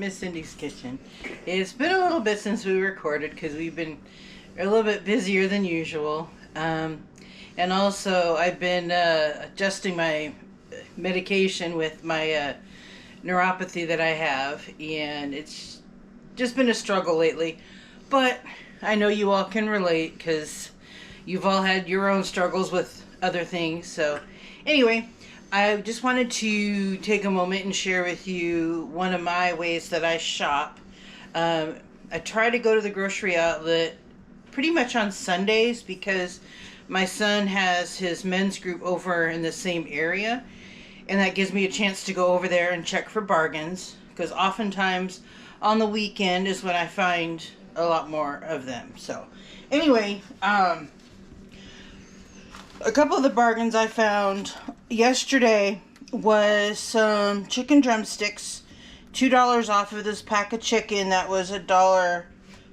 Miss Cindy's Kitchen. It's been a little bit since we recorded because we've been a little bit busier than usual. And also, I've been adjusting my medication with my neuropathy that I have, and it's just been a struggle lately. But I know you all can relate because you've all had your own struggles with other things. So, anyway. I just wanted to take a moment and share with you one of my ways that I shop. I try to go to the grocery outlet pretty much on Sundays because my son has his men's group over in the same area, and that gives me a chance to go over there and check for bargains, because oftentimes on the weekend is when I find a lot more of them. So anyway, a couple of the bargains I found yesterday was some chicken drumsticks, $2 off of this pack of chicken that was $1,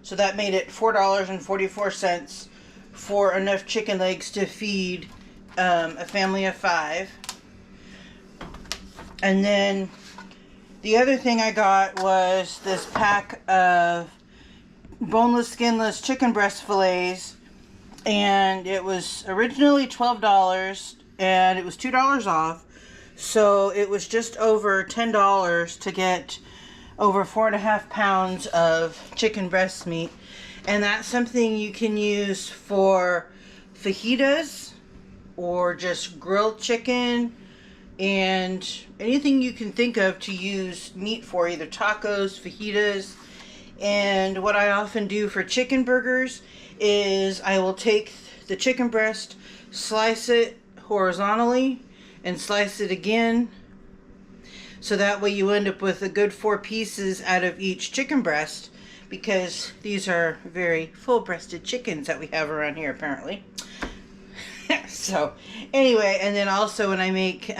so that made it $4.44 for enough chicken legs to feed a family of 5. And then the other thing I got was this pack of boneless, skinless chicken breast fillets. And it was originally $12, and it was $2 off. So it was just over $10 to get over 4.5 pounds of chicken breast meat. And that's something you can use for fajitas or just grilled chicken and anything you can think of to use meat for, either tacos, fajitas. And what I often do for chicken burgers is I will take the chicken breast, slice it horizontally, and slice it again. So that way you end up with a good 4 pieces out of each chicken breast, because these are very full-breasted chickens that we have around here apparently. So anyway, and then also when I make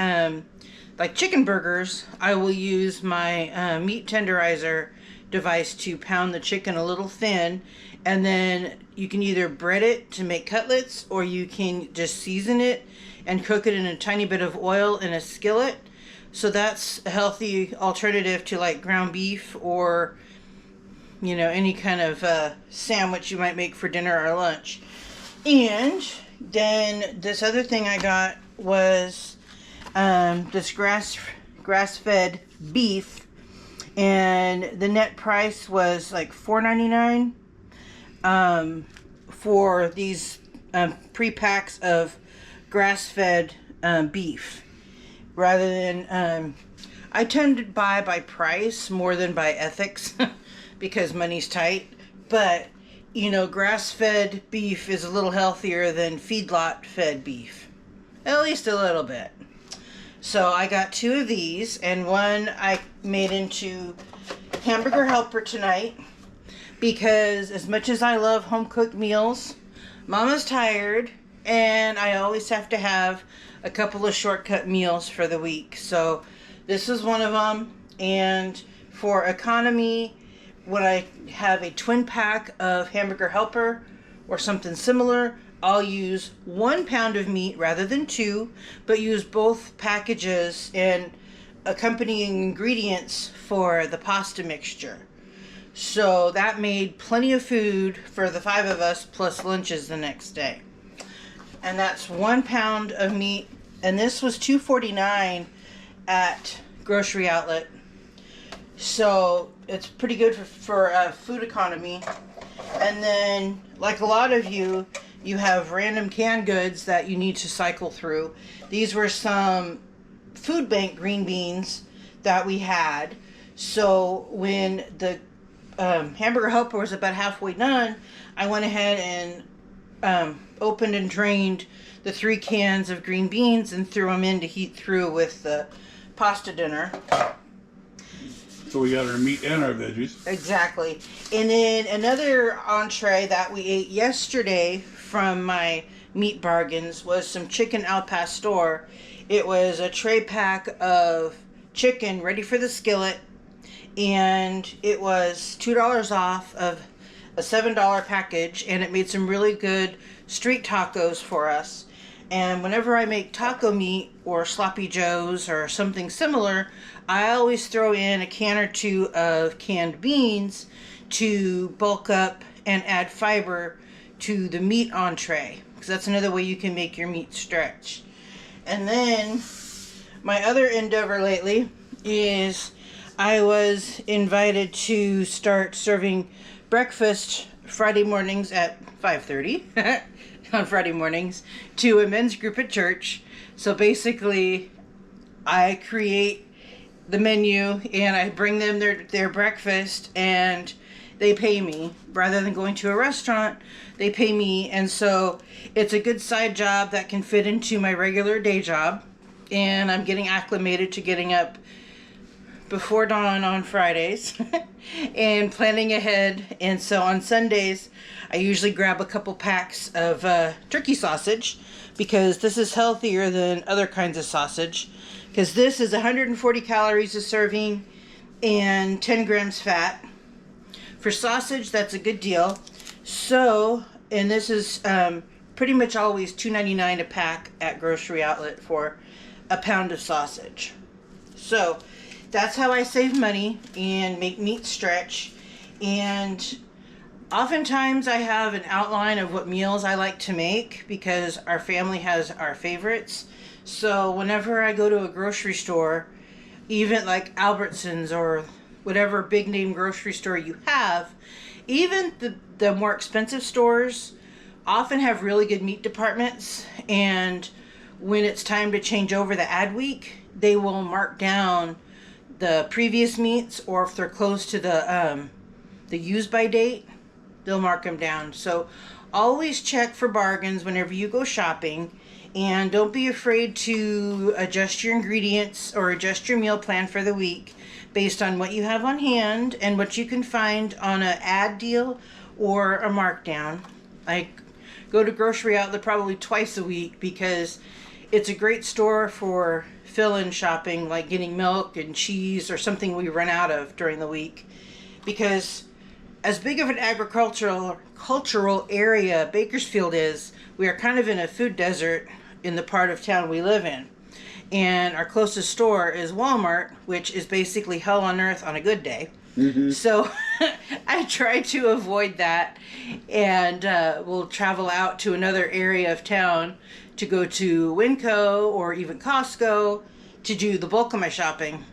like chicken burgers, I will use my meat tenderizer device to pound the chicken a little thin, and then you can either bread it to make cutlets, or you can just season it and cook it in a tiny bit of oil in a skillet. So that's a healthy alternative to like ground beef, or you know, any kind of sandwich you might make for dinner or lunch. And then this other thing I got was this grass-fed beef, and the net price was like $4.99 for these pre-packs of grass-fed beef, rather than I tend to buy by price more than by ethics because money's tight. But you know, grass-fed beef is a little healthier than feedlot-fed beef, at least a little bit. So I got 2 of these, and one I made into hamburger helper tonight, because as much as I love home-cooked meals, Mama's tired, and I always have to have a couple of shortcut meals for the week. So this is one of them, and for economy, when I have a twin pack of hamburger helper or something similar, I'll use 1 pound of meat rather than 2, but use both packages and accompanying ingredients for the pasta mixture. So that made plenty of food for the 5 of us, plus lunches the next day. And that's 1 pound of meat, and this was $2.49 at grocery outlet. So it's pretty good for food economy. And then, like a lot of you have random canned goods that you need to cycle through. These were some food bank green beans that we had. So when the hamburger helper was about halfway done, I went ahead and opened and drained the 3 cans of green beans and threw them in to heat through with the pasta dinner. So we got our meat and our veggies. Exactly. And then another entree that we ate yesterday from my meat bargains was some chicken al pastor. It was a tray pack of chicken ready for the skillet, and it was $2 off of a $7 package, and it made some really good street tacos for us. And whenever I make taco meat or sloppy joes or something similar, I always throw in a can or two of canned beans to bulk up and add fiber to the meat entree, because that's another way you can make your meat stretch. And then my other endeavor lately is I was invited to start serving breakfast Friday mornings at 5:30 on Friday mornings to a men's group at church. So basically, I create the menu and I bring them their breakfast, and they pay me. Rather than going to a restaurant, they pay me. And so it's a good side job that can fit into my regular day job. And I'm getting acclimated to getting up before dawn on Fridays and planning ahead. And so on Sundays, I usually grab a couple packs of turkey sausage, because this is healthier than other kinds of sausage, because this is 140 calories a serving and 10 grams fat. For sausage, that's a good deal. So, and this is pretty much always $2.99 a pack at Grocery Outlet for a pound of sausage. So that's how I save money and make meat stretch. And oftentimes I have an outline of what meals I like to make, because our family has our favorites. So whenever I go to a grocery store, even like Albertsons or whatever big name grocery store you have, even the more expensive stores often have really good meat departments. And when it's time to change over the ad week, they will mark down the previous meats, or if they're close to the use by date, they'll mark them down. So always check for bargains whenever you go shopping, and don't be afraid to adjust your ingredients or adjust your meal plan for the week based on what you have on hand and what you can find on an ad deal or a markdown. I go to Grocery Outlet probably twice a week, because it's a great store for fill-in shopping, like getting milk and cheese or something we run out of during the week. Because as big of an cultural area Bakersfield is, we are kind of in a food desert in the part of town we live in. And our closest store is Walmart, which is basically hell on earth on a good day. Mm-hmm. So I try to avoid that, and we'll travel out to another area of town to go to Winco or even Costco to do the bulk of my shopping.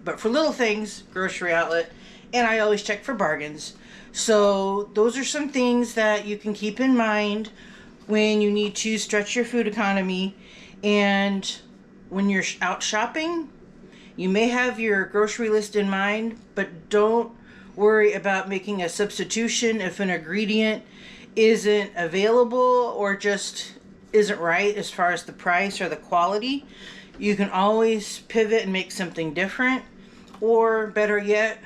But for little things, Grocery Outlet, and I always check for bargains. So those are some things that you can keep in mind when you need to stretch your food economy. And when you're out shopping, you may have your grocery list in mind, but don't worry about making a substitution if an ingredient isn't available or just isn't right as far as the price or the quality. You can always pivot and make something different, or better yet,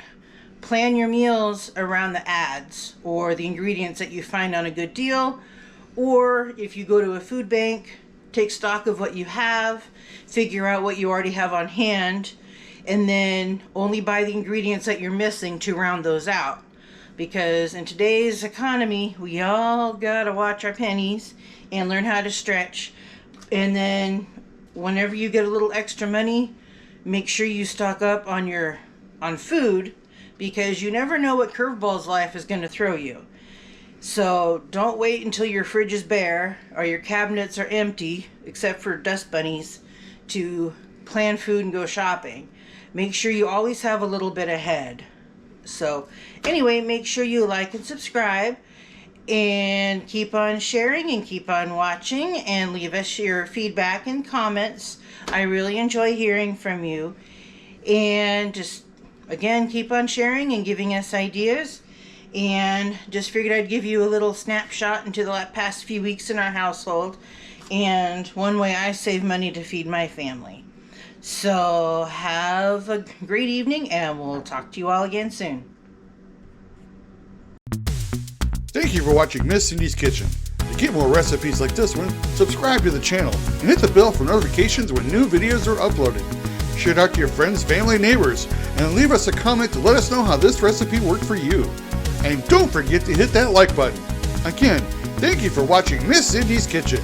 plan your meals around the ads or the ingredients that you find on a good deal. Or if you go to a food bank, take stock of what you have, figure out what you already have on hand, and then only buy the ingredients that you're missing to round those out. Because in today's economy, we all gotta watch our pennies and learn how to stretch. And then whenever you get a little extra money, make sure you stock up on food, because you never know what curveballs life is going to throw you. So don't wait until your fridge is bare or your cabinets are empty, except for dust bunnies, to plan food and go shopping. Make sure you always have a little bit ahead. So anyway, make sure you like and subscribe, and keep on sharing and keep on watching, and leave us your feedback and comments. I really enjoy hearing from you. And just, again, keep on sharing and giving us ideas. And just figured I'd give you a little snapshot into the past few weeks in our household, and one way I save money to feed my family. So have a great evening, and we'll talk to you all again soon. Thank you for watching Miss Cindy's Kitchen. To get more recipes like this one, subscribe to the channel and hit the bell for notifications when new videos are uploaded. Share it out to your friends, family, neighbors, and leave us a comment to let us know how this recipe worked for you. And don't forget to hit that like button. Again, thank you for watching Miss Cindy's Kitchen.